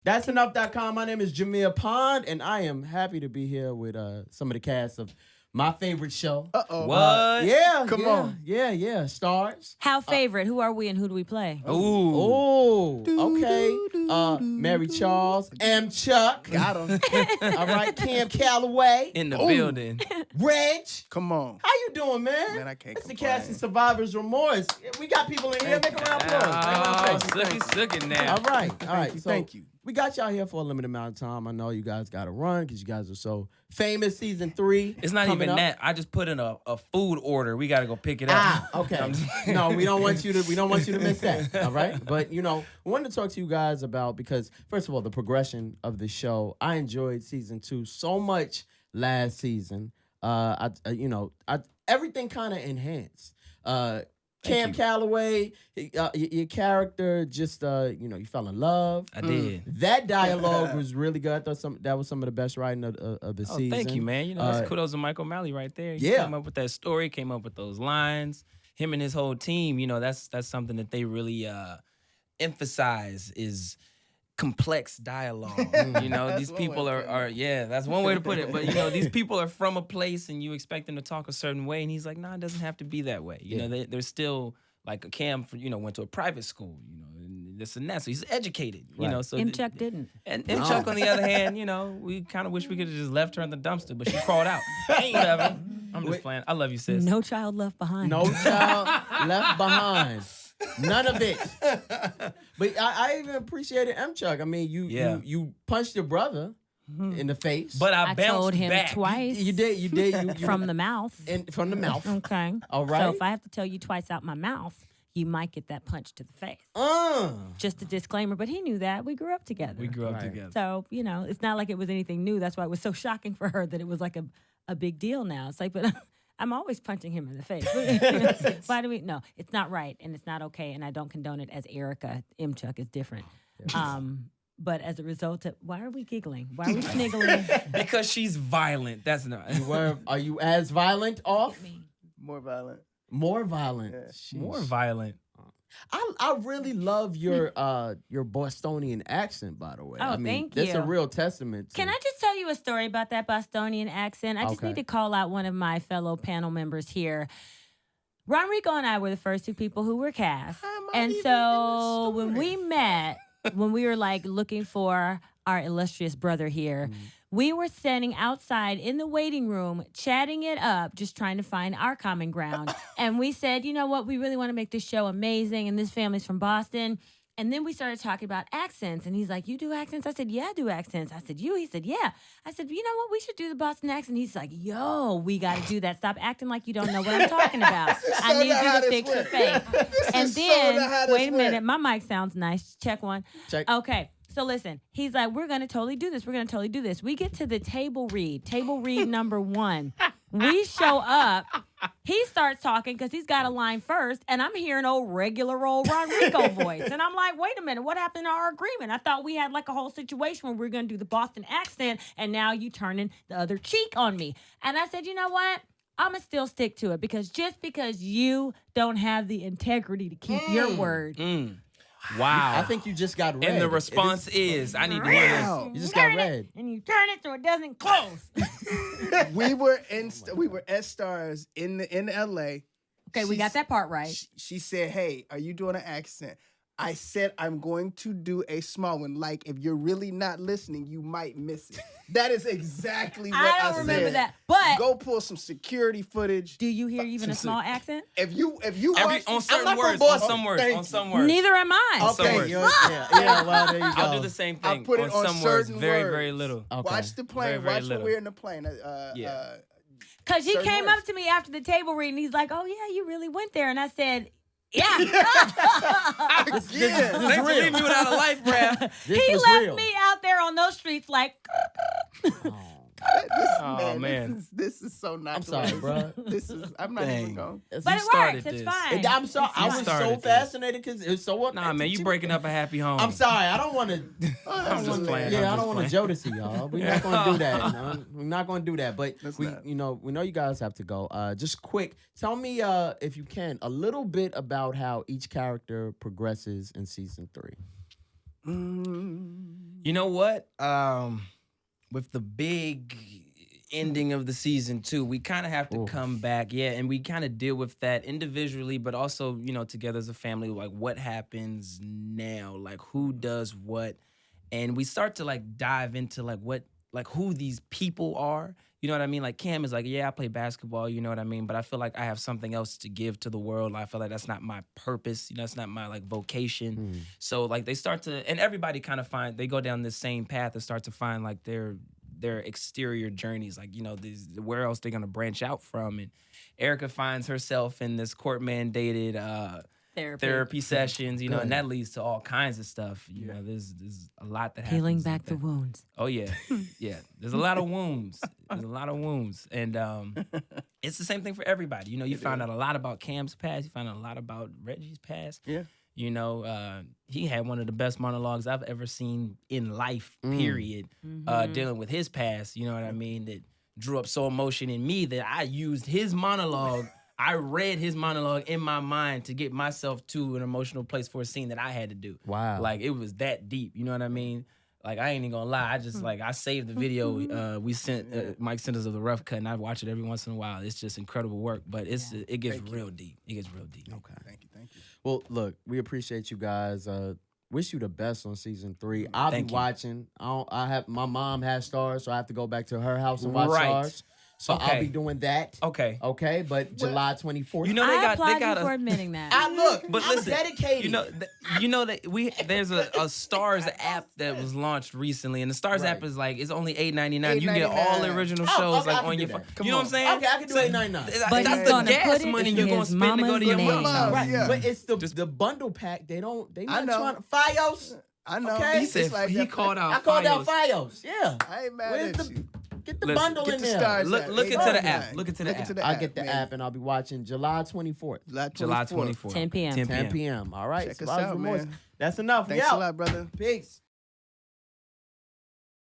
That's enough.com. My name is Jameer Pond, and I am happy to be here with some of the cast of my favorite show. What? Yeah. Come yeah, on. Yeah. STARZ. How favorite? Who are we and who do we play? Ooh. Oh, okay. Mary Charles, M. Chuck. Got him. All right, Cam Calloway, In the building. Reg. Come on. How you doing, man? Man, I can't That's the complain. cast of Survivors Remorse. We got people in here. Make a round of applause. Oh, sucky now. All right. Thank you. We got y'all here for a limited amount of time. I know you guys got to run because you guys are so famous. Season 3. It's not coming even up. that. I just put in a food order. We gotta go pick it up. Okay. No, we don't want you to miss that. All right. But we wanted to talk to you guys about because first of all, the progression of the show. I enjoyed season 2 so much last season. Everything kind of enhanced. Cam you. Calloway, your character just you fell in love. I did. That dialogue was really good. I thought that was some of the best writing of the Oh, season. thank you, man. That's kudos to Michael O'Malley right there. He Yeah. came up with that story, came up with those lines. Him and his whole team, that's something that they really emphasize is complex dialogue. These people are that's one way to put it. But these people are from a place and you expect them to talk a certain way, and he's like, nah, it doesn't have to be that way. They're still like a Cam went to a private school, and this and that. So he's educated, Right. So M. Chuck didn't. And Chuck, on the other hand, we kind of wish we could have just left her in the dumpster, but she crawled out. Whatever. I'm just playing. I love you, sis. No child left behind. No child left behind. None of it. But I even appreciated M. Chuck. I mean, you punched your brother in the face. But I I bounced told him back. twice. You did. You From the mouth. from the mouth. Okay. All right. So if I have to tell you twice out my mouth, you might get that punch to the face. Just a disclaimer, but he knew that. We grew up together. We grew up Right. together. So, it's not like it was anything new. That's why it was so shocking for her that it was like a big deal now. It's like, but I'm always punching him in the face. Why do we? No, it's not right and it's not okay. And I don't condone it as Erica. M. Chuck is different. But as a result of, why are we giggling? Why are we sniggling? Because she's violent. That's not. Are you as violent off? More violent. More violent. Yeah. Sheesh. More violent. I really love your Bostonian accent, by the way. Oh, I mean, thank that's a you. real testament. Can I just tell you a story about that Bostonian accent? I just Okay. need to call out one of my fellow panel members here. Ronrico and I were the first 2 people who were cast. And so when we met, when we were like looking for our illustrious brother here, we were standing outside in the waiting room, chatting it up, just trying to find our common ground. And we said, you know what? We really want to make this show amazing. And this family's from Boston. And then we started talking about accents. And he's like, you do accents? I said, yeah, I do accents. I said, you? He said, yeah. I said, you know what? We should do the Boston accent. He's like, yo, we got to do that. Stop acting like you don't know what I'm talking about. I need you to fix your face. And then, wait a minute. My mic sounds nice. Check one. Check. Okay. So listen, he's like, we're going to totally do this. We're going to totally do this. We get to the table read number 1. We show up. He starts talking because he's got a line first, and I'm hearing regular old Ronrico voice. And I'm like, wait a minute, what happened to our agreement? I thought we had like a whole situation where we were going to do the Boston accent, and now you turning the other cheek on me. And I said, you know what? I'm going to still stick to it because just because you don't have the integrity to keep your word. Wow. I think you just got red. And the response is, I need to hear this. Wow. You just got Turn it, red. and you turn it so it doesn't close. we were at STARZ in LA. Okay, we got that part right. She said, "Hey, are you doing an accent?" I said, "I'm going to do a small one. Like, if you're really not listening, you might miss it." That is exactly what I said. I don't remember that. But Go pull some security footage. do you hear even a small accent? If you watch, On I'm certain not from words, Boston. Thank you. Neither am I. Some Okay, words. yeah, well, there you go. I'll do the same I'll thing. put it on some words, certain very, words. very little. Okay. watch the plane. Very, very watch little. when we're in the plane. Yeah. Because he certain came words. up to me after the table read, and he's like, oh, yeah, you really went there. And I said, yeah. Thanks for leaving me without a life raft. This He was left real. me out there on those streets like, Man. This is so not. I'm the sorry, way- bro. This is. I'm not even Dang. going. but You it started works. It's this. fine. I'm sorry. I was so started this. fascinated because it was so. Nah, man, you breaking up a happy home. I'm sorry. I don't want to. I'm just playing. Yeah, I I'm don't want just to Jodeci y'all. We're not going to do that. No, we're not going to do that. But Let's we, not. we know you guys have to go. Just quick, tell me if you can a little bit about how each character progresses in season 3. You know what? With the big ending of the season 2, we kind of have to come back, and we kind of deal with that individually, but also, together as a family. Like, what happens now? Like, who does what? And we start to dive into who these people are. You know what I mean? Like, Cam is like, yeah, I play basketball, you know what I mean? But I feel like I have something else to give to the world. I feel like that's not my purpose. It's not my vocation. So they start to, and everybody kind of they go down this same path and start to find their exterior journeys. Where else they're gonna branch out from. And Erica finds herself in this court mandated therapy sessions, and that leads to all kinds of stuff. You know, there's a lot that happens. Peeling back the wounds. Oh yeah, yeah. There's a lot of wounds. There's a lot of wounds, and it's the same thing for everybody. You found out a lot about Cam's past. You found out a lot about Reggie's past. Yeah. He had one of the best monologues I've ever seen in life. Period. Dealing with his past. You know what I mean? That drew up so emotion in me that I used his monologue. I read his monologue in my mind to get myself to an emotional place for a scene that I had to do. Wow. It was that deep. You know what I mean? I ain't even gonna lie. I just I saved the video. We sent Mike sent us of the rough cut, and I watch it every once in a while. It's just incredible work, but it gets real deep. It gets real deep. Okay. Thank you. Well, look, we appreciate you guys. Wish you the best on season 3. I'll be watching. My mom has STARZ, so I have to go back to her house and watch STARZ. So I'll be doing that. Okay. Okay, but July 24th. I applaud you for admitting that. But I'm dedicated. You know that there's a STARZ app that was launched recently, and the STARZ app is it's only $8.99. You can get all the original shows on your phone. You know what I'm saying? Okay, I can do $8.99. But that's the gas money you're gonna spend to go to your mom's. Right, Yeah. but it's the bundle pack. They not trying to Fios. I know. Okay. He said he called out. I called out Fios. Yeah. I ain't mad at you. Get the bundle Get in the there. STARZ Look app. into the app. Look into the app. I'll get the app and I'll be watching July 24th. July 24th. 10 p.m. 10 p.m. All right. Check us STARZ out, Remorse. man. That's enough. Thanks a lot, brother. Peace.